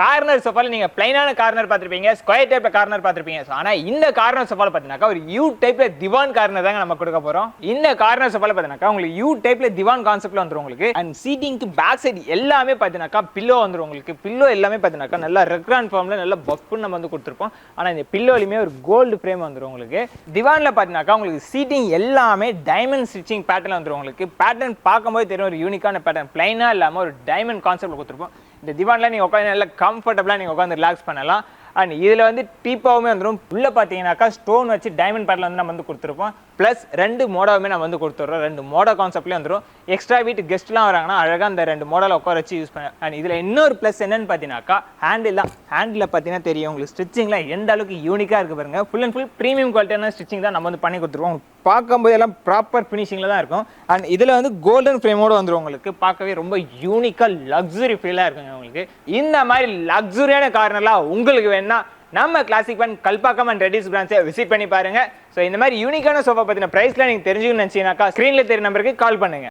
Corner சோஃபால நீங்க பிளைனான corner பார்த்திருப்பீங்க, ஸ்கொயர் டைப்ல கார்னர் பார்த்திருப்பீங்க. ஆனா இந்த கார்னர் சோஃபால பாத்தீங்கன்னா ஒரு யூ டைப்ல திவான் கார்னர் தாங்க நம்ம கொடுக்க போறோம். இந்த கார்னர் சோஃபால பாத்தீங்கன்னா உங்களுக்கு யூ டைப்ல திவான் கான்செப்ட்ல வந்துரும் உங்களுக்கு. அண்ட் சீட்டிங்க்கு பேக் சைடு எல்லாமே பாத்தீங்கன்னா பில்லோ வந்துரும் உங்களுக்கு. பில்லோ எல்லாமே பாத்தீங்கன்னா நல்லா ரெக்ரான் ஃபார்ம்ல நல்லா பஃப்னு நம்ம வந்து கொடுத்துருப்போம். ஆனா இந்த பில்லோலயுமே ஒரு கோல்டு ஃப்ரேம் வந்துரும் உங்களுக்கு. திவான்ல பாத்தீங்கன்னா உங்களுக்கு சீட்டிங் எல்லாமே டைமண்ட் ஸ்டிச்சிங் பேட்டர்ல வந்துரும் உங்களுக்கு. பேட்டர்ன் பார்க்கும்போது தெரியும் ஒரு யூனிக்கான பேட்டர்ன், பிளைனா இல்லாம ஒரு டைமண்ட் கான்செப்ட்ல கொடுத்துருப்போம். இந்த திவான்ல நீங்க உட்காந்து நல்லா கம்ஃபர்டபுளா நீங்க உட்காந்து ரிலாக்ஸ் பண்ணலாம். அண்ட் இதுல வந்து டீப்பாவுமே வந்துடும். உள்ள பாத்தீங்கன்னாக்கா ஸ்டோன் வச்சு டைமண்ட் பேட்டர்ல வந்து நம்ம வந்து கொடுத்துருப்போம். பிளஸ் 2 மோடாவுமே நம்ம வந்து கொடுத்துறோம். 2 மோடா கான்செப்ட்லயே வந்துடும். எக்ஸ்ட்ரா வீட்டு கெஸ்ட்லாம் வராங்கன்னா அழகா அந்த 2 மோடல உட்கார வச்சு யூஸ் பண்ண. அண்ட் இதுல இன்னொரு பிளஸ் என்னன்னு பாத்தீங்கன்னாக்கா ஹேண்டில் தான். ஹேண்டில் பாத்தீங்கன்னா தெரியும் உங்களுக்கு ஸ்டிச்சிங்லாம் எந்த அளவுக்கு யூனிக்கா இருக்கு பாருங்க. ஃபுல் அண்ட் ஃபுல் பிரீமியம் குவாலிட்டியான ஸ்டிச்சிங் தான் நம்ம வந்து பண்ணி கொடுத்துருவோம். பார்க்கும்போது எல்லாம் ப்ராப்பர் ஃபினிஷிங்ல தான் இருக்கும். அண்ட் இதுல வந்து கோல்டன் ஃப்ரேமோட வந்துடும் உங்களுக்கு. பார்க்கவே ரொம்ப யூனிக்கா லக்ஸுரி ஃபீலா இருக்குங்க உங்களுக்கு. இந்த மாதிரி லக்ஸுரியான கார்னர்லாம் உங்களுக்கு வேணா நம்ம கிளாசிக் ஒன் கல்பாக்கம் அண்ட் ரெடிஸ் பிரான்ச்சை விசிட் பண்ணி பாருங்க. ஸோ இந்த மாதிரி யூனிக்கான சோஃபா பத்தின பிரைஸ்லாம் நீங்க தெரிஞ்சுக்கணும்னு நினைச்சீங்கன்னாக்கா ஸ்கிரீன்ல தெரிய நம்பருக்கு கால் பண்ணுங்க.